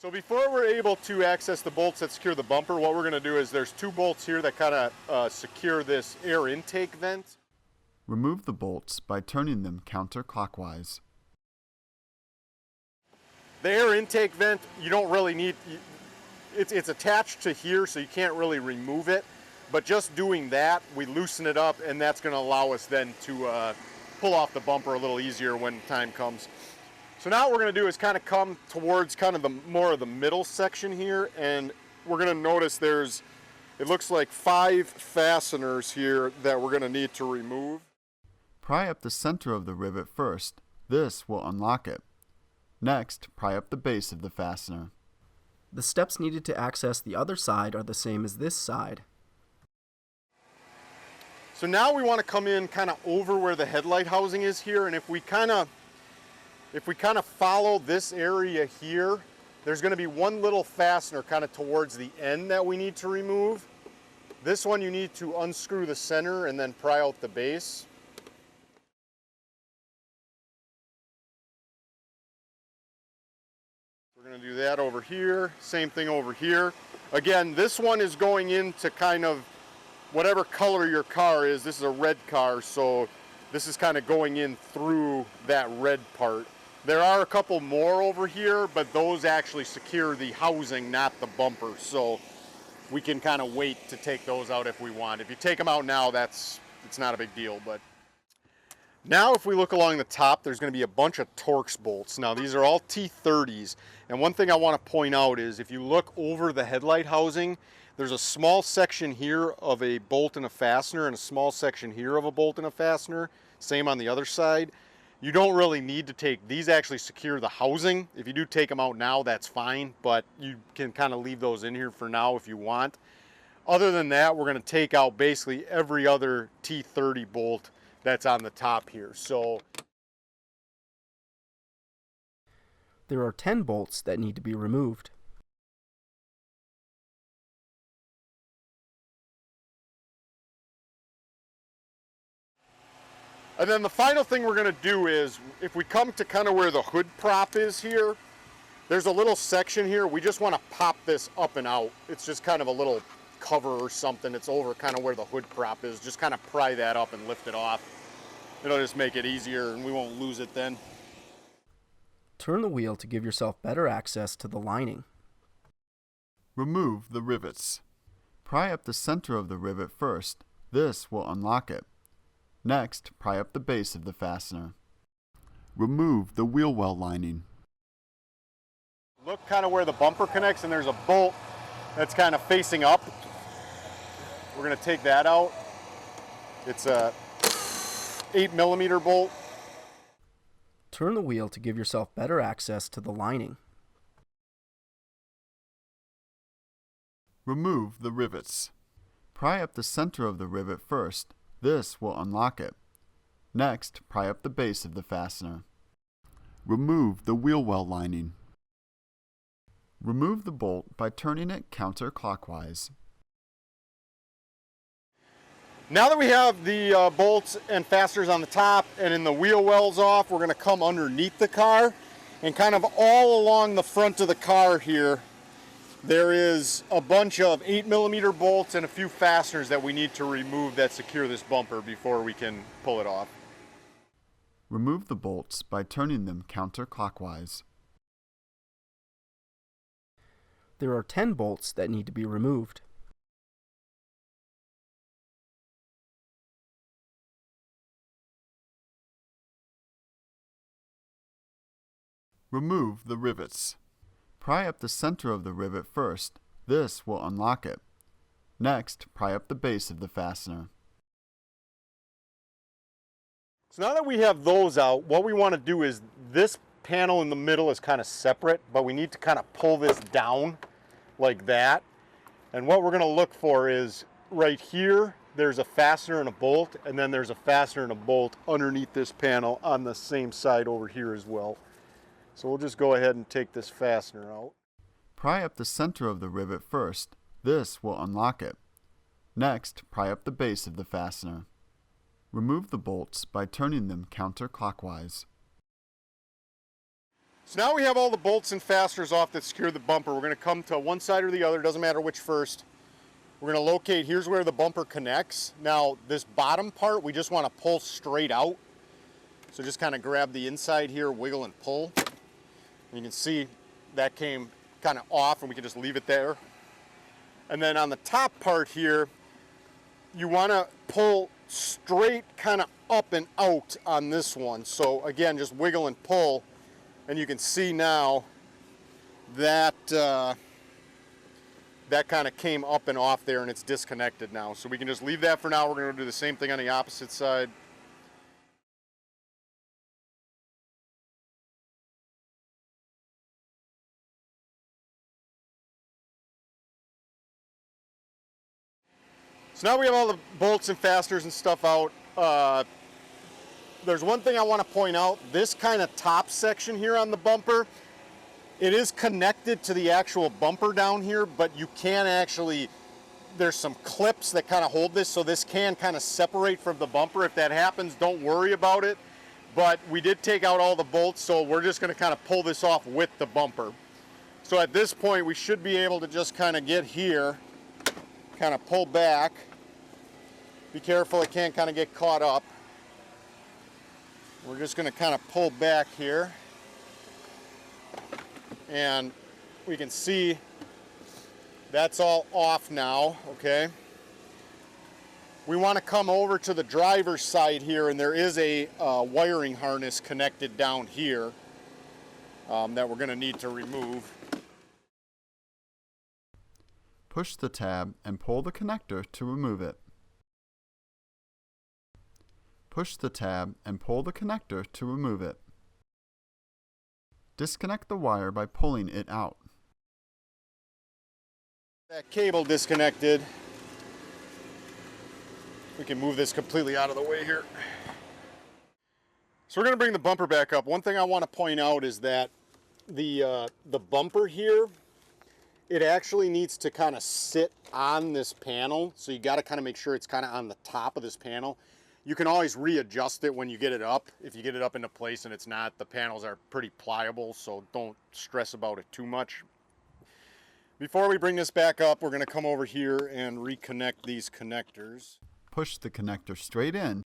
So before we're able to access the bolts that secure the bumper, what we're going to do is there's two bolts here that kind of secure this air intake vent. Remove the bolts by turning them counterclockwise. The air intake vent, you don't really need, it's attached to here, so you can't really remove it. But just doing that, we loosen it up, and that's going to allow us then to pull off the bumper a little easier when time comes. So now what we're going to do is kind of come towards kind of the more of the middle section here, and we're going to notice it looks like 5 fasteners here that we're going to need to remove. Pry up the center of the rivet first. This will unlock it. Next, pry up the base of the fastener. The steps needed to access the other side are the same as this side. So now we want to come in kind of over where the headlight housing is here, and if we kind of follow this area here, there's going to be one little fastener kind of towards the end that we need to remove. This one you need to unscrew the center and then pry out the base. We're going to do that over here, same thing over here. Again, this one is going into kind of whatever color your car is. This is a red car, so this is kind of going in through that red part. There are a couple more over here, but those actually secure the housing, not the bumper. So we can kind of wait to take those out if we want. If you take them out now, it's not a big deal. But now if we look along the top, there's going to be a bunch of Torx bolts. Now these are all T30s. And one thing I want to point out is if you look over the headlight housing, there's a small section here of a bolt and a fastener and a small section here of a bolt and a fastener. Same on the other side. You don't really need to take, these actually secure the housing. If you do take them out now, that's fine, but you can kind of leave those in here for now if you want. Other than that, we're going to take out basically every other T30 bolt that's on the top here. So there are 10 bolts that need to be removed. And then the final thing we're going to do is, if we come to kind of where the hood prop is here, there's a little section here. We just want to pop this up and out. It's just kind of a little cover or something. It's over kind of where the hood prop is. Just kind of pry that up and lift it off. It'll just make it easier and we won't lose it then. Turn the wheel to give yourself better access to the lining. Remove the rivets. Pry up the center of the rivet first. This will unlock it. Next, pry up the base of the fastener. Remove the wheel well lining. Look kind of where the bumper connects, and there's a bolt that's kind of facing up. We're going to take that out. It's a 8mm bolt. Turn the wheel to give yourself better access to the lining. Remove the rivets. Pry up the center of the rivet first. This will unlock it. Next, pry up the base of the fastener. Remove the wheel well lining. Remove the bolt by turning it counterclockwise. Now that we have the bolts and fasteners on the top and in the wheel wells off, we're going to come underneath the car, and kind of all along the front of the car here, there is a bunch of 8mm bolts and a few fasteners that we need to remove that secure this bumper before we can pull it off. Remove the bolts by turning them counterclockwise. There are 10 bolts that need to be removed. Remove the rivets. Pry up the center of the rivet first. This will unlock it. Next, pry up the base of the fastener. So now that we have those out, what we want to do is, this panel in the middle is kind of separate, but we need to kind of pull this down like that. And what we're going to look for is right here, there's a fastener and a bolt, and then there's a fastener and a bolt underneath this panel on the same side over here as well. So we'll just go ahead and take this fastener out. Pry up the center of the rivet first. This will unlock it. Next, pry up the base of the fastener. Remove the bolts by turning them counterclockwise. So now we have all the bolts and fasteners off that secure the bumper. We're going to come to one side or the other, doesn't matter which first. We're going to locate, here's where the bumper connects. Now this bottom part we just want to pull straight out. So just kind of grab the inside here, wiggle and pull. And you can see that came kind of off and we can just leave it there. And then on the top part here, you want to pull straight kind of up and out on this one. So again, just wiggle and pull. And you can see now that that kind of came up and off there and it's disconnected now. So we can just leave that for now. We're going to do the same thing on the opposite side. So now we have all the bolts and fasteners and stuff out. There's one thing I want to point out. This kind of top section here on the bumper, it is connected to the actual bumper down here, but you can actually, there's some clips that kind of hold this, so this can kind of separate from the bumper. If that happens, don't worry about it. But we did take out all the bolts, so we're just going to kind of pull this off with the bumper. So at this point, we should be able to just kind of get here, kind of pull back. Be careful, it can't kind of get caught up. We're just going to kind of pull back here. And we can see that's all off now, okay? We want to come over to the driver's side here, and there is a wiring harness connected down here that we're going to need to remove. Push the tab and pull the connector to remove it. Push the tab and pull the connector to remove it. Disconnect the wire by pulling it out. That cable disconnected. We can move this completely out of the way here. So we're going to bring the bumper back up. One thing I want to point out is that the bumper here, it actually needs to kind of sit on this panel. So you got to kind of make sure it's kind of on the top of this panel. You can always readjust it when you get it up. If you get it up into place and it's not, the panels are pretty pliable, so don't stress about it too much. Before we bring this back up, we're going to come over here and reconnect these connectors. Push the connector straight in.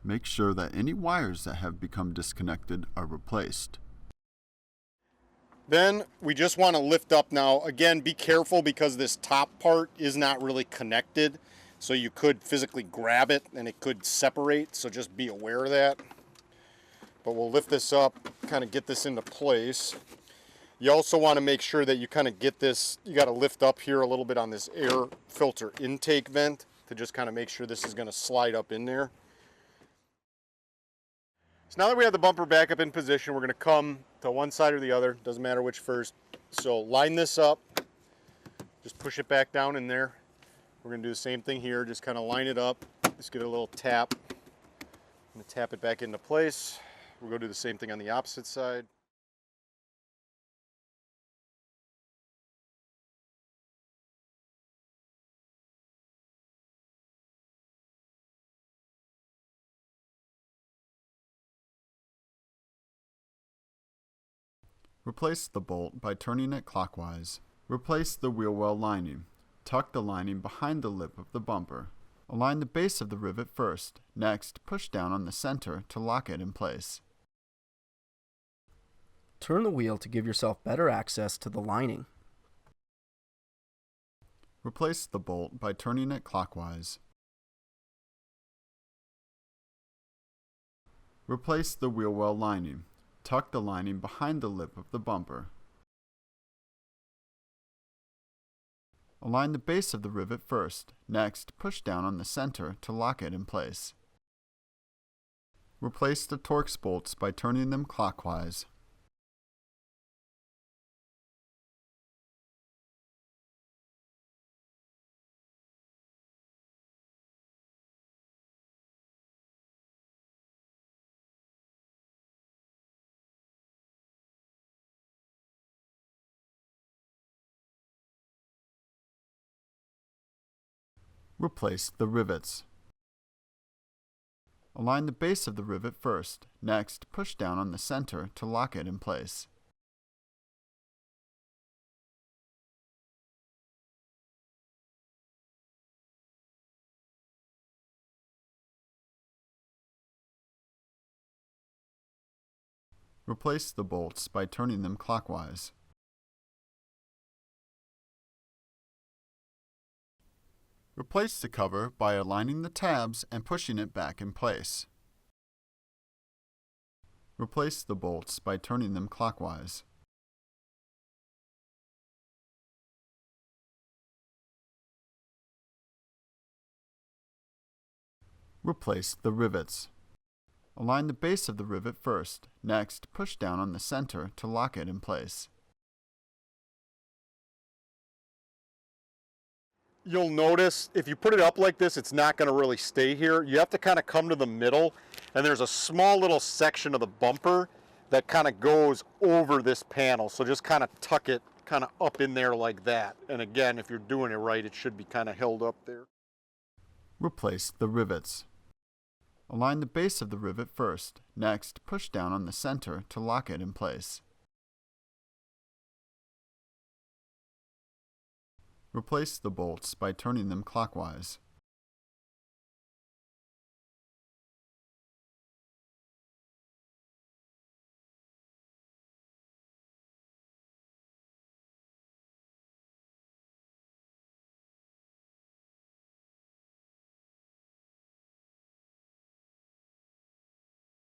Make sure that any wires that have become disconnected are replaced. Then we just want to lift up now. Again, be careful because this top part is not really connected. So you could physically grab it and it could separate. So just be aware of that. But we'll lift this up, kind of get this into place. You also want to make sure that you kind of get this, you got to lift up here a little bit on this air filter intake vent to just kind of make sure this is going to slide up in there. So now that we have the bumper back up in position, we're going to come to one side or the other, doesn't matter which first. So line this up, just push it back down in there. We're going to do the same thing here, just kind of line it up, just give it a little tap. I'm going to tap it back into place. We're going to do the same thing on the opposite side. Replace the bolt by turning it clockwise. Replace the wheel well lining. Tuck the lining behind the lip of the bumper. Align the base of the rivet first. Next, push down on the center to lock it in place. Turn the wheel to give yourself better access to the lining. Replace the bolt by turning it clockwise. Replace the wheel well lining. Tuck the lining behind the lip of the bumper. Align the base of the rivet first. Next, push down on the center to lock it in place. Replace the Torx bolts by turning them clockwise. Replace the rivets. Align the base of the rivet first. Next, push down on the center to lock it in place. Replace the bolts by turning them clockwise. Replace the cover by aligning the tabs and pushing it back in place. Replace the bolts by turning them clockwise. Replace the rivets. Align the base of the rivet first. Next, push down on the center to lock it in place. You'll notice if you put it up like this, it's not going to really stay here. You have to kind of come to the middle, and there's a small little section of the bumper that kind of goes over this panel. So just kind of tuck it kind of up in there like that. And again, if you're doing it right, it should be kind of held up there. Replace the rivets. Align the base of the rivet first. Next, push down on the center to lock it in place. Replace the bolts by turning them clockwise.